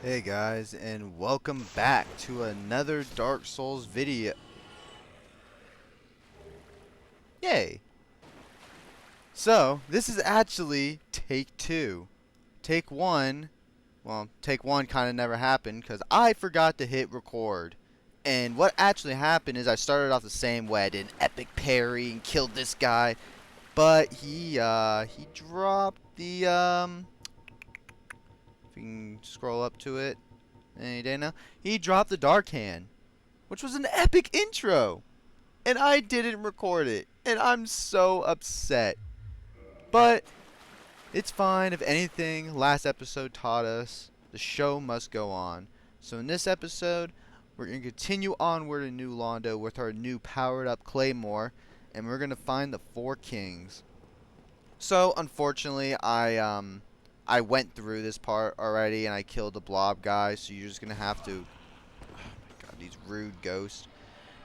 Hey guys, and welcome back to another Dark Souls video. Yay! So, this is actually take two. Take one, well, take one kind of never happened because I forgot to hit record. And what actually happened is I started off the same way. I did an epic parry and killed this guy, but he dropped the, if you can scroll up to it. Any day now. He dropped the Dark Hand, which was an epic intro, and I didn't record it, and I'm so upset. But it's fine. If anything, last episode taught us the show must go on. So in this episode, we're gonna continue onward in New Londo with our new powered-up claymore, and we're gonna find the four kings. So unfortunately, I went through this part already and I killed the blob guy, so you're just gonna have to, oh my god, these rude ghosts.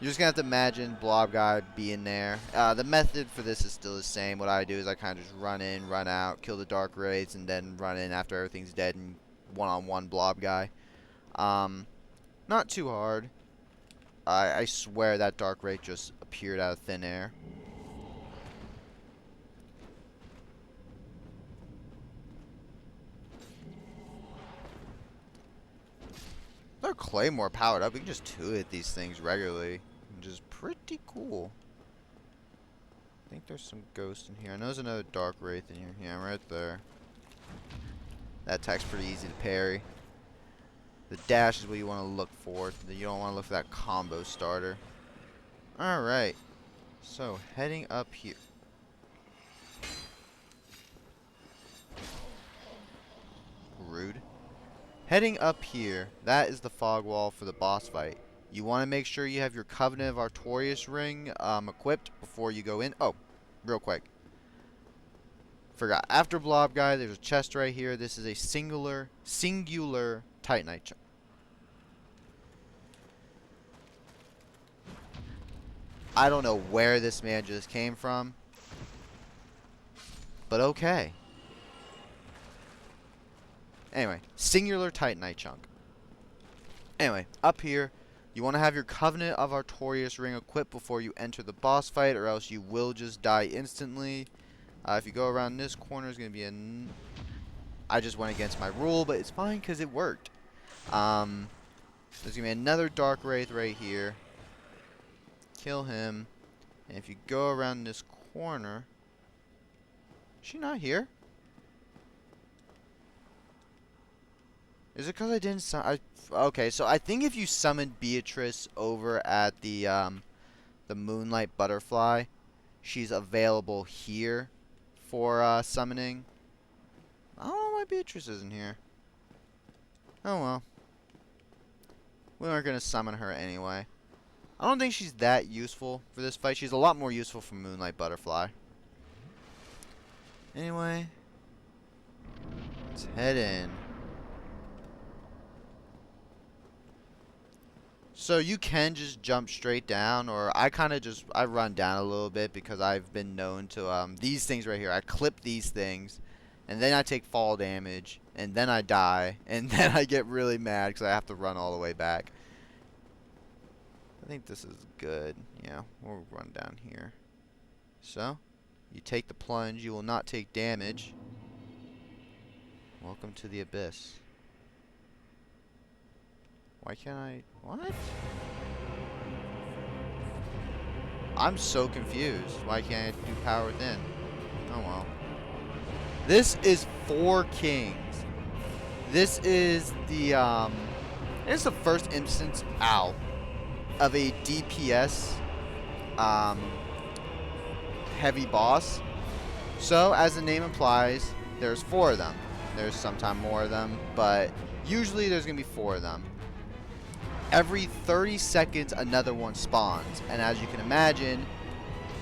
You're just gonna have to imagine blob guy being there. The method for this is still the same. What I do is I kind of just run in, run out, kill the dark wraiths, and then run in after everything's dead and one-on-one blob guy. Not too hard. I swear that dark wraith just appeared out of thin air. Our claymore powered up. We can just two-hit these things regularly, which is pretty cool. I think there's some ghost in here. I know there's another dark wraith in here. Yeah, right there. That attack's pretty easy to parry. The dash is what you want to look for. You don't want to look for that combo starter. Alright. So, heading up here. Rude. Heading up here, that is the fog wall for the boss fight. You want to make sure you have your Covenant of Artorias ring equipped before you go in. Oh, real quick. Forgot. After blob guy, there's a chest right here. This is a singular Titanite chunk. I don't know where this man just came from, but okay. Anyway, singular Titanite chunk. Anyway, up here, you want to have your Covenant of Artorias ring equipped before you enter the boss fight, or else you will just die instantly. If you go around this corner, is going to be a... I just went against my rule, but it's fine because it worked. There's going to be another dark wraith right here. Kill him. And if you go around this corner... Is she not here? Is it because I didn't okay, so I think if you summoned Beatrice over at the Moonlight Butterfly, she's available here for summoning. I don't know why Beatrice isn't here. Oh well. We aren't going to summon her anyway. I don't think she's that useful for this fight. She's a lot more useful for Moonlight Butterfly. Anyway, let's head in. So you can just jump straight down, or I kind of I run down a little bit because I've been known to, these things right here, I clip these things, and then I take fall damage, and then I die, and then I get really mad because I have to run all the way back. I think this is good. Yeah, we'll run down here. So, you take the plunge, you will not take damage. Welcome to the abyss. Why can't I... What? I'm so confused. Why can't I do power within? Oh well. This is four kings. This is the, it's the first instance, ow, of a DPS, heavy boss. So, as the name implies, there's four of them. There's sometimes more of them, but usually there's gonna be four of them. Every 30 seconds, another one spawns. And as you can imagine,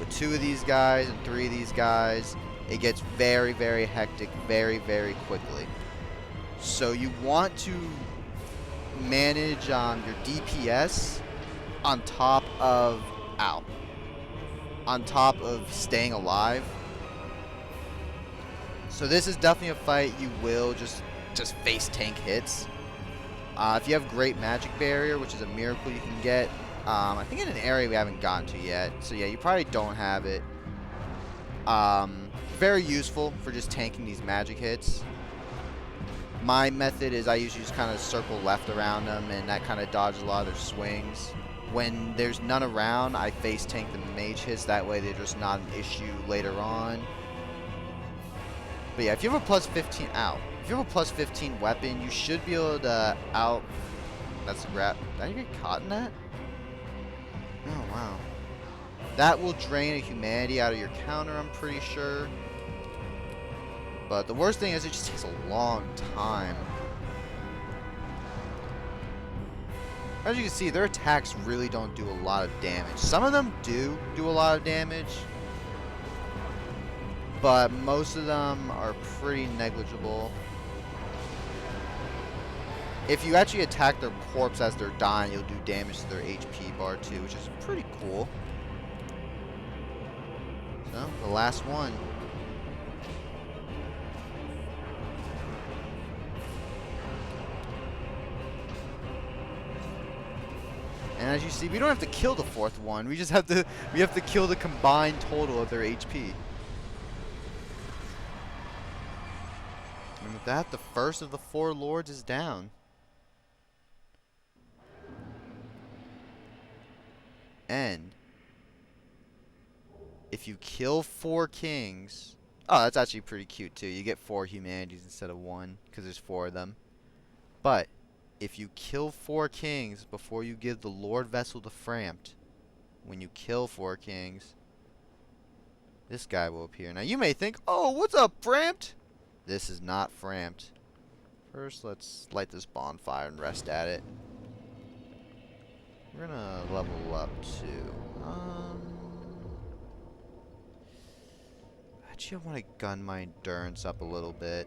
with two of these guys and three of these guys, it gets very, very hectic very, very quickly. So you want to manage your DPS on top of, on top of staying alive. So this is definitely a fight you will just face tank hits. If you have Great Magic Barrier, which is a miracle you can get, I think in an area we haven't gotten to yet. So yeah, you probably don't have it. Very useful for just tanking these magic hits. My method is I usually just kind of circle left around them, and that kind of dodges a lot of their swings. When there's none around, I face tank the mage hits. That way they're just not an issue later on. But yeah, if you have a plus 15, if you have a plus 15 weapon, you should be able to that's the grab. Did I get caught in that? Oh, wow. That will drain a humanity out of your counter, I'm pretty sure. But the worst thing is it just takes a long time. As you can see, their attacks really don't do a lot of damage. Some of them do a lot of damage, but most of them are pretty negligible. If you actually attack their corpse as they're dying, you'll do damage to their HP bar too, which is pretty cool. So, the last one. And as you see, we don't have to kill the fourth one. We just have to kill the combined total of their HP. And with that, the first of the 4 lords is down. And if you kill 4 kings, oh, that's actually pretty cute too. You get 4 humanities instead of 1 because there's 4 of them. But if you kill 4 kings before you give the Lord Vessel to Frampt, when you kill 4 kings, this guy will appear. Now you may think, oh, what's up, Frampt? This is not Frampt. First, let's light this bonfire and rest at it. We're gonna level up too. Actually, I want to gun my endurance up a little bit.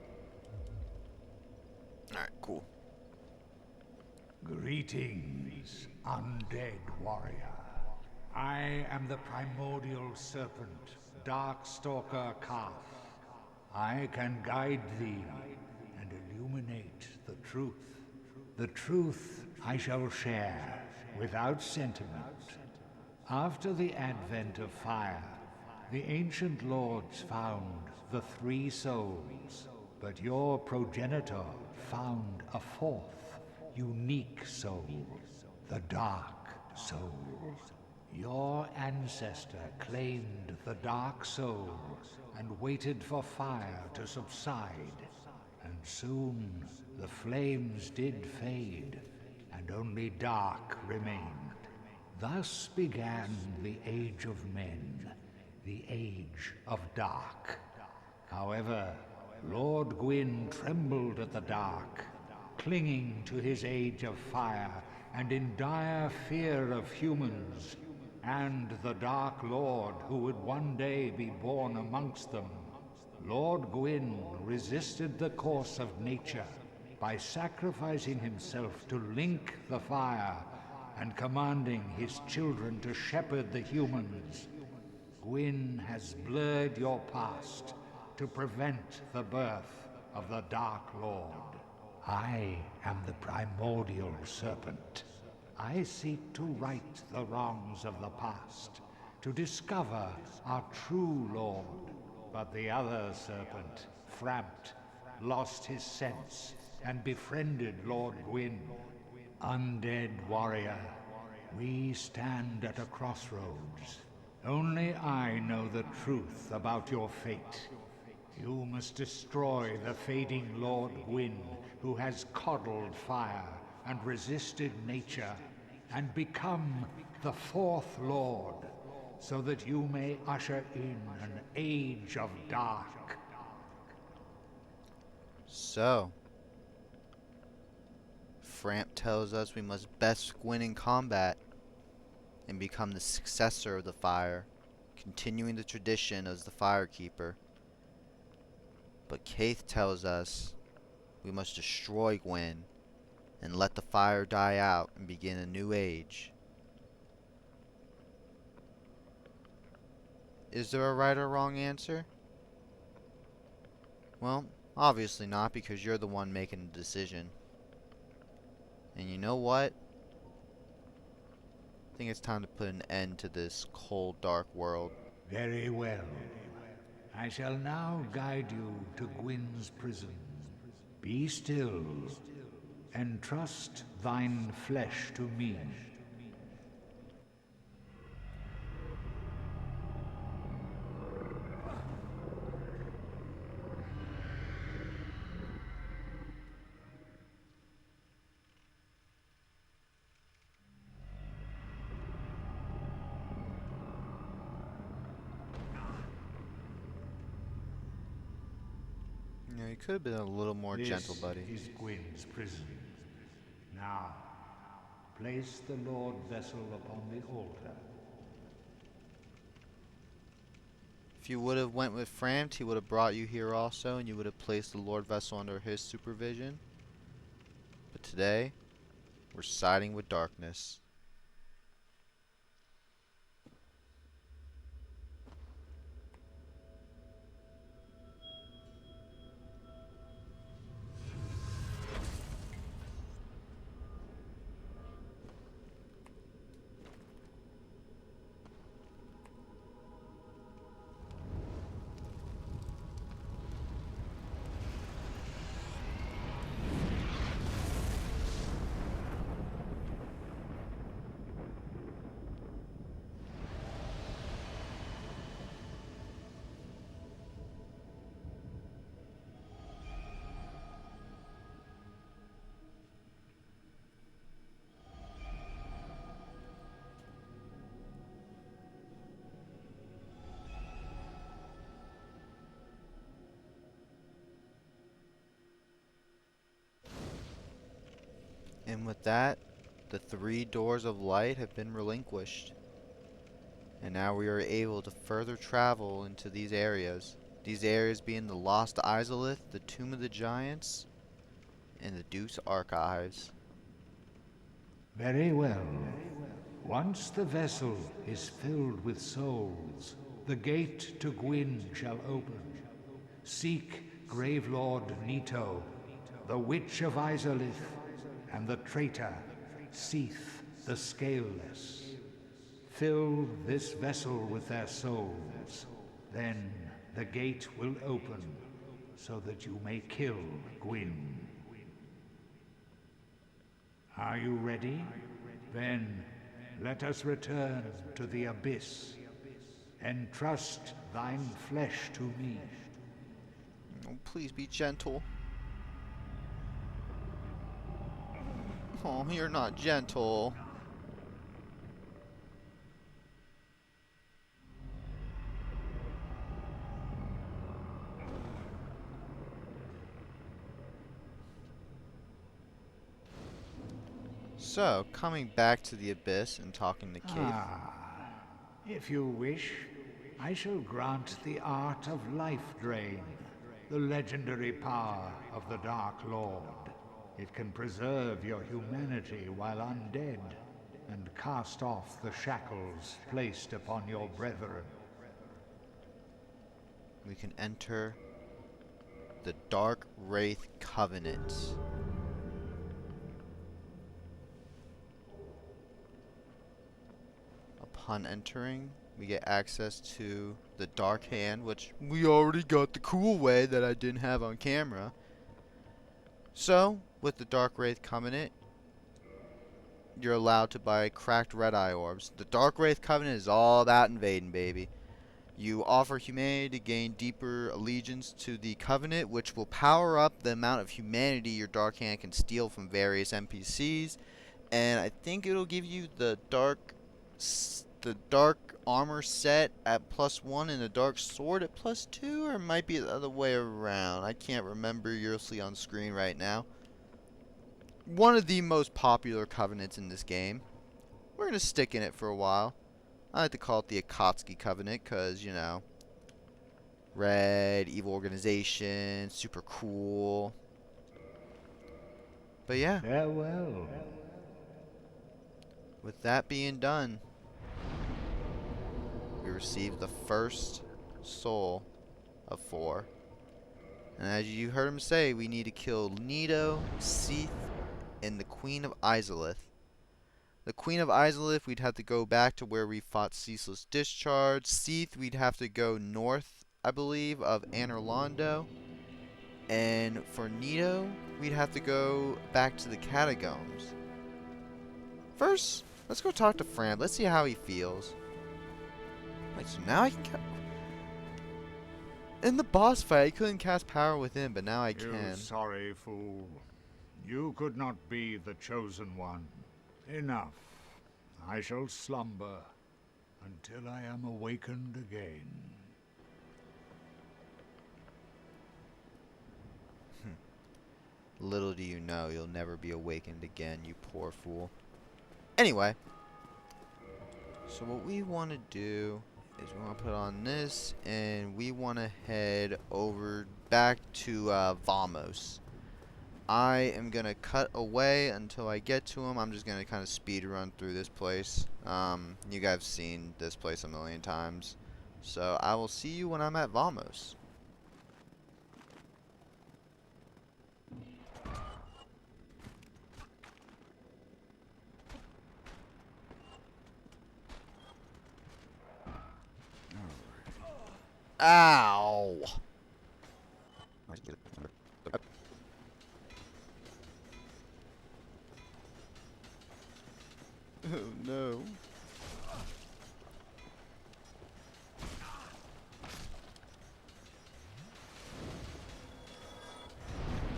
Alright, cool. Greetings, undead warrior. I am the primordial serpent, Darkstalker Kaathe. I can guide thee and illuminate the truth. The truth I shall share without sentiment. After the advent of fire, the ancient lords found the 3 souls, but your progenitor found a 4th. Unique soul, the Dark Soul. Your ancestor claimed the Dark Soul and waited for fire to subside. And soon the flames did fade, and only dark remained. Thus began the Age of Men, the Age of Dark. However, Lord Gwyn trembled at the dark, clinging to his age of fire, and in dire fear of humans, and the Dark Lord who would one day be born amongst them. Lord Gwyn resisted the course of nature by sacrificing himself to link the fire and commanding his children to shepherd the humans. Gwyn has blurred your past to prevent the birth of the Dark Lord. I am the primordial serpent. I seek to right the wrongs of the past, to discover our true lord. But the other serpent, Frampt, lost his sense and befriended Lord Gwyn. Undead warrior, we stand at a crossroads. Only I know the truth about your fate. You must destroy the fading Lord Gwyn, who has coddled fire and resisted nature, and become the 4th Lord, so that you may usher in an age of dark. So, Frampt tells us we must best Gwyn in combat and become the successor of the fire, continuing the tradition as the Firekeeper. But Kaathe tells us we must destroy Gwyn and let the fire die out and begin a new age. Is there a right or wrong answer? Well, obviously not, because you're the one making the decision. And you know what? I think it's time to put an end to this cold, dark world. Very well. I shall now guide you to Gwyn's prison. Be still, and trust thine flesh to me. You know, you could have been a little more gentle, This buddy. is Gwyn's prison. Now, place the Lord Vessel upon the altar. If you would have went with Framt, he would have brought you here also, and you would have placed the Lord Vessel under his supervision. But today, we're siding with darkness. And with that, the 3 doors of light have been relinquished. And now we are able to further travel into these areas. These areas being the Lost Izalith, the Tomb of the Giants, and the Deuce Archives. Very well. Once the vessel is filled with souls, the gate to Gwyn shall open. Seek Gravelord Nito, the Witch of Izalith, and the traitor, Seath the Scaleless. Fill this vessel with their souls, then the gate will open, so that you may kill Gwyn. Are you ready? Then let us return to the Abyss, and trust thine flesh to me. Oh, please be gentle. Oh, you're not gentle. So, coming back to the Abyss and talking to Kaathe. If you wish, I shall grant the art of life drain, the legendary power of the Dark Lord. It can preserve your humanity while undead, and cast off the shackles placed upon your brethren. We can enter the Dark Wraith Covenant. Upon entering, we get access to the Dark Hand, which we already got the cool way that I didn't have on camera. So, with the Dark Wraith Covenant, you're allowed to buy cracked red eye orbs. The Dark Wraith Covenant is all about invading, baby. You offer humanity to gain deeper allegiance to the Covenant, which will power up the amount of humanity your Dark Hand can steal from various NPCs. And I think it'll give you the dark armor set at +1 and the dark sword at +2, or it might be the other way around. I can't remember. You'll see on screen right now. One of the most popular covenants in this game. We're gonna stick in it for a while. I like to call it the Akatsuki Covenant because, you know, red, evil organization, super cool. But yeah. Farewell. With that being done, we received the first soul of 4. And as you heard him say, we need to kill Nito, Seath, and the Queen of Izalith. The Queen of Izalith, we'd have to go back to where we fought Ceaseless Discharge. Seath, we'd have to go north, I believe, of Londo. And for Nito, we'd have to go back to the catacombs. First, let's go talk to Fran. Let's see how he feels. Wait, so now I can in the boss fight, I couldn't cast power within, but now I can. You sorry fool. You could not be the chosen one. Enough. I shall slumber until I am awakened again. Little do you know, you'll never be awakened again, you poor fool. Anyway, so what we want to do is we want to put on this, and we want to head over back to Vamos. I am going to cut away until I get to him. I'm just going to kind of speed run through this place. You guys have seen this place a million times. So I will see you when I'm at Vamos. Ow! Oh no.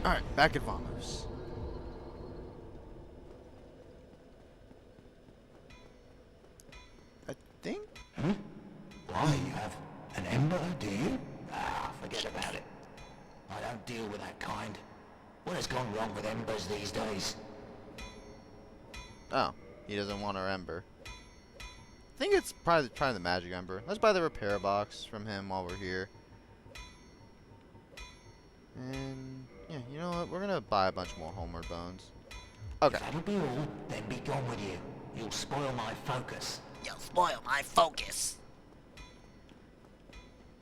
Alright, back at Vamos. I think? Why, you have an ember, do you? Ah, forget about it. I don't deal with that kind. What has gone wrong with embers these days? Oh, he doesn't want our ember. I think it's probably the magic ember. Let's buy the repair box from him while we're here. And yeah, you know what? We're gonna buy a bunch more homeward bones. Okay. If that'll be all, then be gone with you. You'll spoil my focus. You'll spoil my focus.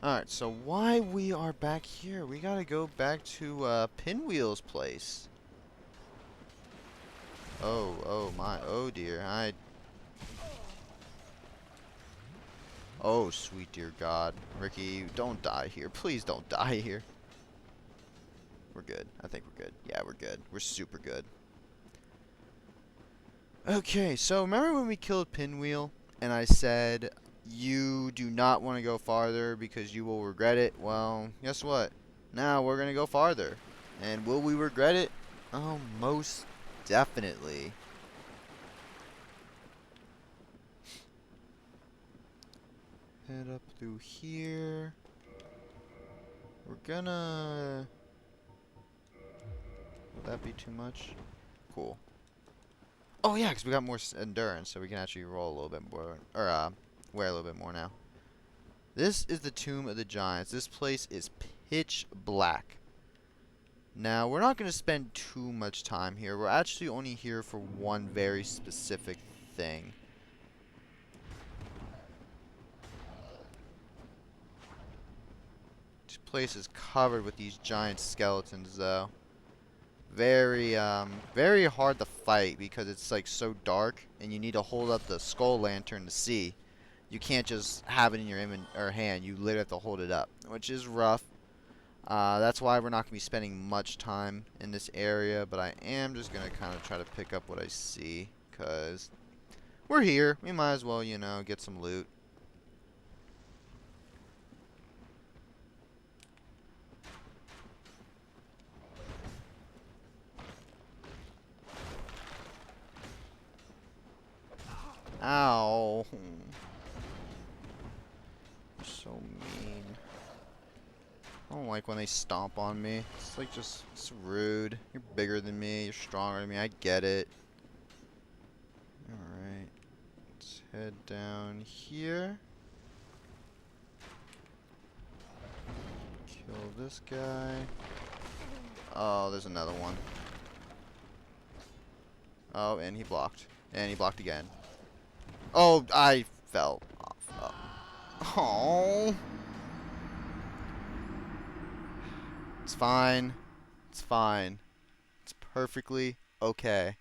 Alright, so why we are back here? We gotta go back to Pinwheel's place. Oh my, oh dear. Oh, sweet dear God. Ricky, don't die here. Please don't die here. We're good. I think we're good. Yeah, we're good. We're super good. Okay, so remember when we killed Pinwheel and I said you do not want to go farther because you will regret it? Well, guess what? Now we're going to go farther. And will we regret it? Oh, most definitely. Head up through here. We're gonna... Will that be too much? Cool. Oh yeah, because we got more endurance, so we can actually roll a little bit more, or wear a little bit more now. This is the Tomb of the Giants. This place is pitch black. Now, we're not going to spend too much time here. We're actually only here for one very specific thing. This place is covered with these giant skeletons, though. Very hard to fight because it's like so dark, and you need to hold up the skull lantern to see. You can't just have it in your hand. You literally have to hold it up, which is rough. That's why we're not going to be spending much time in this area, but I am just going to kind of try to pick up what I see, because we're here. We might as well, you know, get some loot. Ow. You're so mean. I don't like when they stomp on me. It's like it's rude. You're bigger than me. You're stronger than me. I get it. Alright. Let's head down here. Kill this guy. Oh, there's another one. Oh, and he blocked. And he blocked again. Oh, I fell off. Oh. It's fine. It's fine. It's perfectly okay.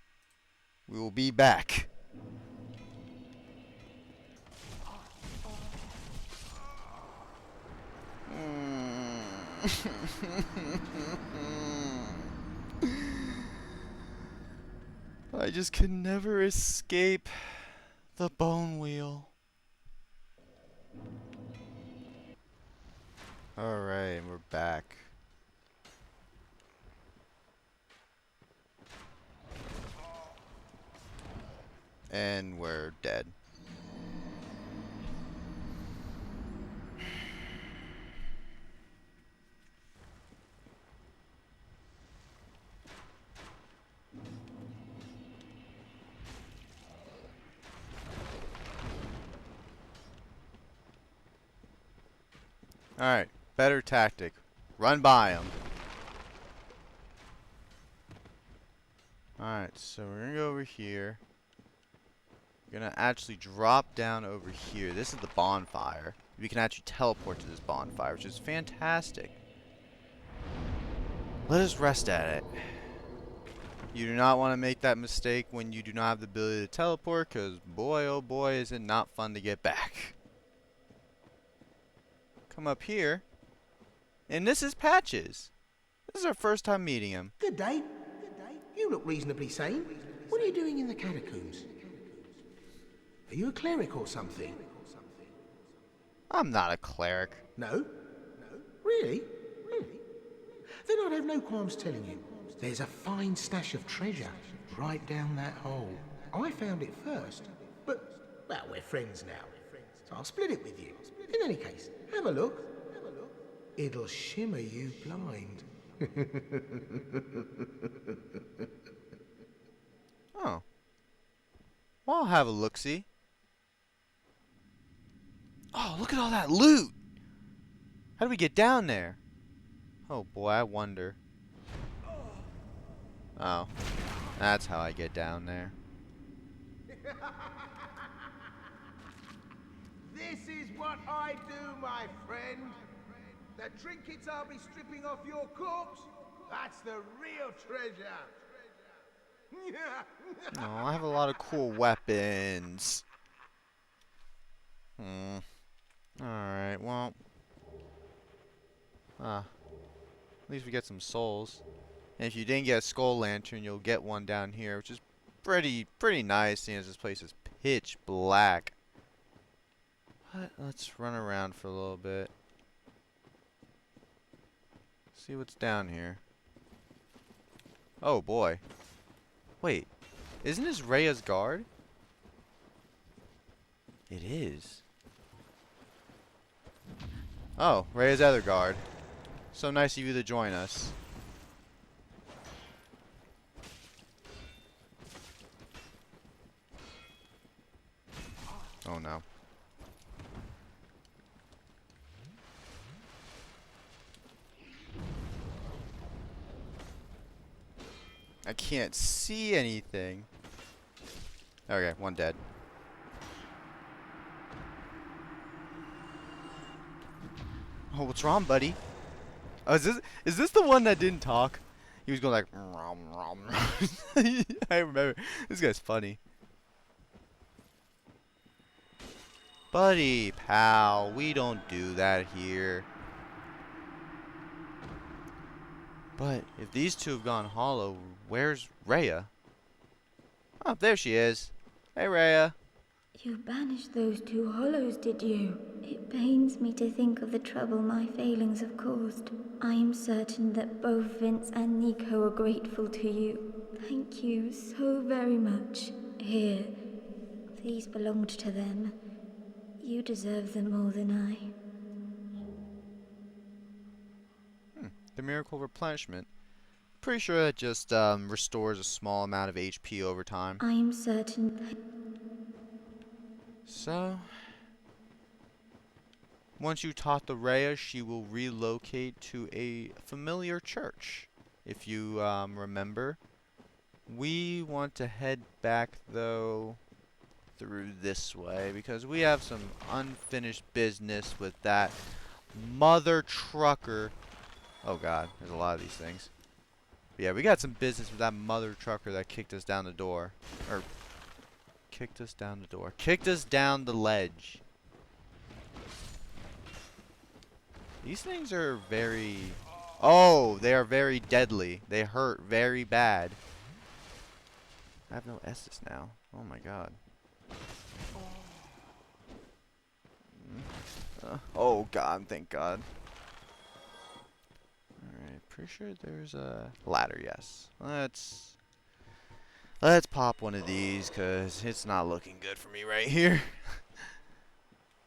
We will be back. I just can never escape the bone wheel. Alright, we're back. And we're dead. Alright, better tactic. Run by him. Alright, so we're gonna go over here. We're gonna actually drop down over here. This is the bonfire. We can actually teleport to this bonfire, which is fantastic. Let us rest at it. You do not want to make that mistake when you do not have the ability to teleport, because boy oh boy is it not fun to get back. Come up here. And this is Patches. This is our first time meeting him. Good day. You look reasonably sane. What are you doing in the catacombs? Are you a cleric or something? I'm not a cleric. No? Really? Then I'd have no qualms telling you. There's a fine stash of treasure right down that hole. I found it first, but, well, we're friends now. So I'll split it with you. In any case, have a look. It'll shimmer you blind. Oh. Well, I'll have a look-see. Oh, look at all that loot! How do we get down there? Oh boy, I wonder. Oh. That's how I get down there. This is what I do, my friend. The trinkets I'll be stripping off your corpse, that's the real treasure. Oh, I have a lot of cool weapons. Alright, well. At least we get some souls. And if you didn't get a skull lantern, you'll get one down here, which is pretty nice, seeing as this place is pitch black. But let's run around for a little bit. See what's down here. Oh boy. Wait, isn't this Reah's guard? It is. Oh, Reah's other guard. So nice of you to join us. Oh no. I can't see anything. Okay, one dead. Oh, what's wrong, buddy? Oh, is this the one that didn't talk? He was going like rom, rom. I remember. This guy's funny. Buddy, pal, we don't do that here. But if these two have gone hollow, where's Reah? Oh, there she is. Hey, Reah. You banished those two hollows, did you? It pains me to think of the trouble my failings have caused. I am certain that both Vince and Nico are grateful to you. Thank you so very much. Here, these belonged to them. You deserve them more than I. The miracle replenishment. Pretty sure that just restores a small amount of HP over time. I am certain that... So, once you taught the Reah, she will relocate to a familiar church. If you remember. We want to head back, though, through this way, because we have some unfinished business with that mother trucker. Oh god, there's a lot of these things. But yeah, we got some business with that mother trucker that kicked us down the door. Or, kicked us down the door. Kicked us down the ledge. These things are very... Oh, they are very deadly. They hurt very bad. I have no Estus now. Oh my god. Oh god, thank god. Alright, pretty sure there's a ladder, yes. Let's pop one of these, cause it's not looking good for me right here.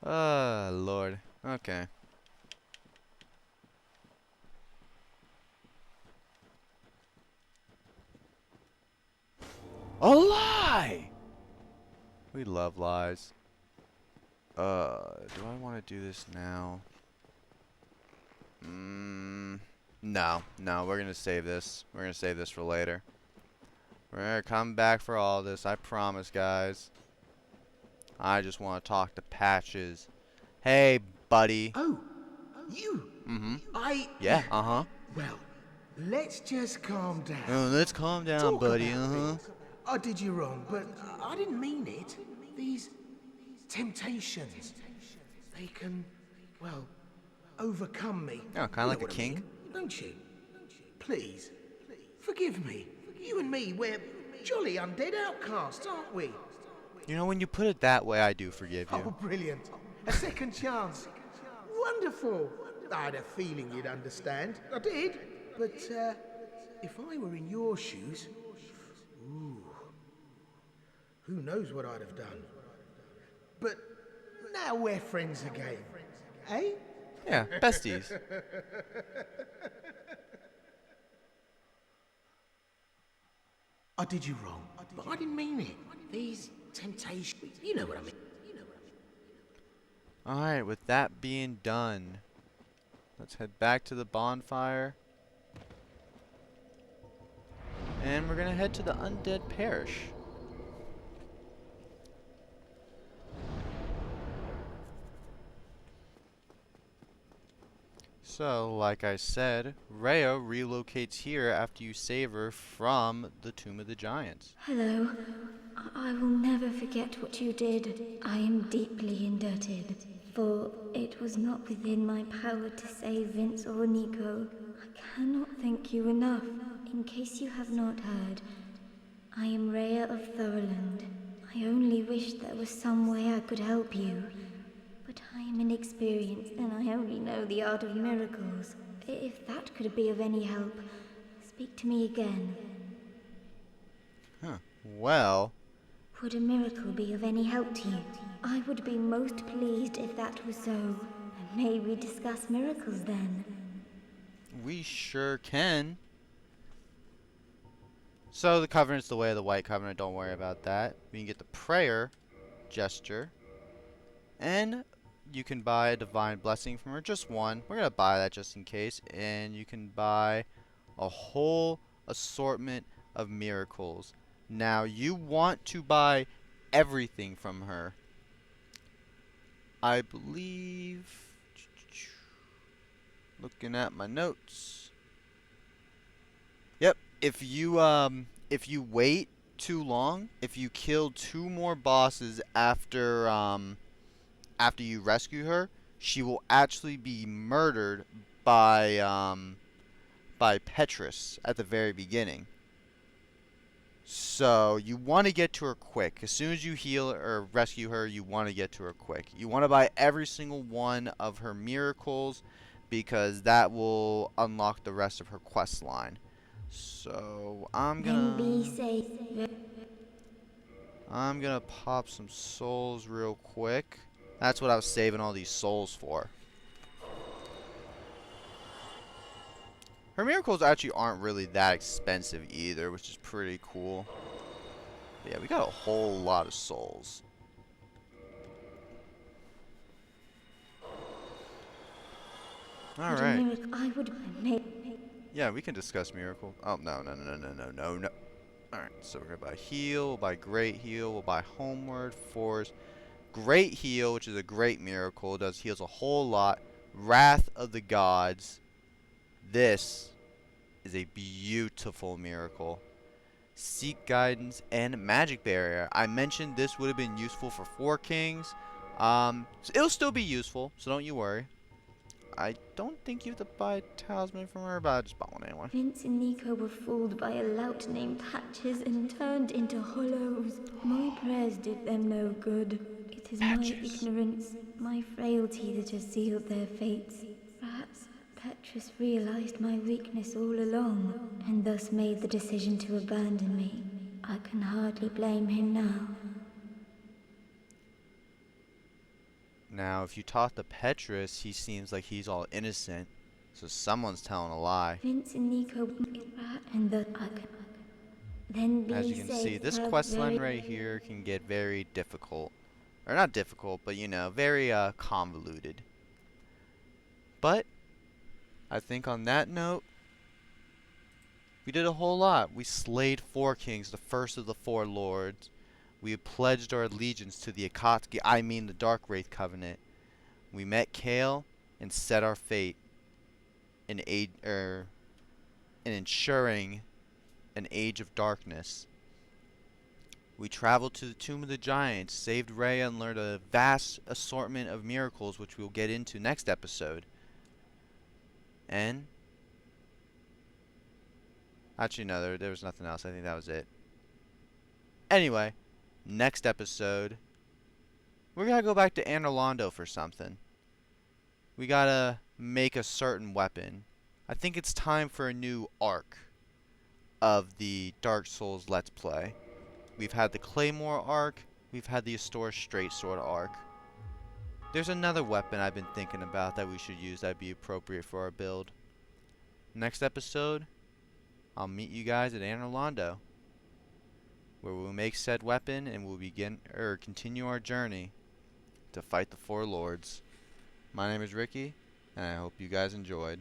Oh lord. Okay. A lie! We love lies. Do I want to do this now? No, we're gonna save this. We're gonna save this for later. We're gonna come back for all this, I promise, guys. I just want to talk to Patches. Hey, buddy. Oh, you. Mm-hmm. Yeah, uh-huh. Well, let's just calm down. Oh, let's calm down, Talk buddy, about uh-huh. things. I did you wrong, but I didn't mean it. These temptations, they can, well, overcome me. Oh, kind of like a kink. Don't you? Please, forgive me. You and me, we're jolly undead outcasts, aren't we? You know, when you put it that way, I do forgive you. Oh, brilliant. A second chance. Wonderful. I had a feeling you'd understand. I did. But if I were in your shoes, ooh, who knows what I'd have done. But now we're friends again. Eh? Yeah, besties. I did you wrong, but I didn't mean it. These temptations, you know what I mean. Alright, with that being done, let's head back to the bonfire. And we're gonna head to the Undead Parish. So, like I said, Reah relocates here after you save her from the Tomb of the Giants. Hello. I will never forget what you did. I am deeply indebted, for it was not within my power to save Vince or Nico. I cannot thank you enough. In case you have not heard, I am Reah of Thorland. I only wish there was some way I could help you. But I am inexperienced and I only know the art of miracles. If that could be of any help, speak to me again. Huh. Well... Would a miracle be of any help to you? I would be most pleased if that was so. And may we discuss miracles then? We sure can. So the Covenant's the way of the White Covenant, don't worry about that. We can get the prayer gesture. And you can buy a divine blessing from her, just one. We're going to buy that just in case. And you can buy a whole assortment of miracles. Now, you want to buy everything from her. I believe... Looking at my notes. Yep, if you wait too long, if you kill 2 more bosses after after you rescue her, she will actually be murdered by Petrus at the very beginning. So you want to get to her quick. As soon as you heal or rescue her, you want to get to her quick. You want to buy every single one of her miracles because that will unlock the rest of her quest line. So I'm gonna pop some souls real quick. That's what I was saving all these souls for. Her miracles actually aren't really that expensive either, which is pretty cool. But yeah, we got a whole lot of souls. Alright. Yeah, we can discuss miracle. Oh, no. Alright, so we're gonna buy heal, we'll buy great heal, we'll buy homeward, force. Great heal, which is a great miracle, does heals a whole lot. Wrath of the gods. This is a beautiful miracle. Seek guidance and magic barrier. I mentioned this would have been useful for 4 kings. It'll still be useful, so don't you worry. I don't think you have to buy a talisman from her, but I just bought one anyway. Vince and Nico were fooled by a lout named Patches and turned into hollows. My prayers did them no good. It is my ignorance, my frailty that has sealed their fates. Perhaps Petrus realized my weakness all along, and thus made the decision to abandon me. I can hardly blame him now. Now, if you talk to Petrus, he seems like he's all innocent, so someone's telling a lie. Vince and Nico, and that I can. Then be As you can see, this quest line right here can get very difficult. Or not difficult, but you know, very convoluted. But I think on that note, we did a whole lot. We slayed 4 kings, the first of the 4 lords. We pledged our allegiance to the Kaathe, the Dark Wraith Covenant. We met Kael and set our fate in ensuring an age of darkness. We traveled to the Tomb of the Giants, saved Reah, and learned a vast assortment of miracles, which we'll get into next episode. And actually, no, there was nothing else. I think that was it. Anyway, next episode, we're gonna go back to Londo for something. We gotta make a certain weapon. I think it's time for a new arc of the Dark Souls Let's Play. We've had the Claymore arc, we've had the Astora Straight Sword arc. There's another weapon I've been thinking about that we should use that'd be appropriate for our build. Next episode, I'll meet you guys at Londo, where we'll make said weapon and we'll continue our journey to fight the 4 lords. My name is Ricky, and I hope you guys enjoyed.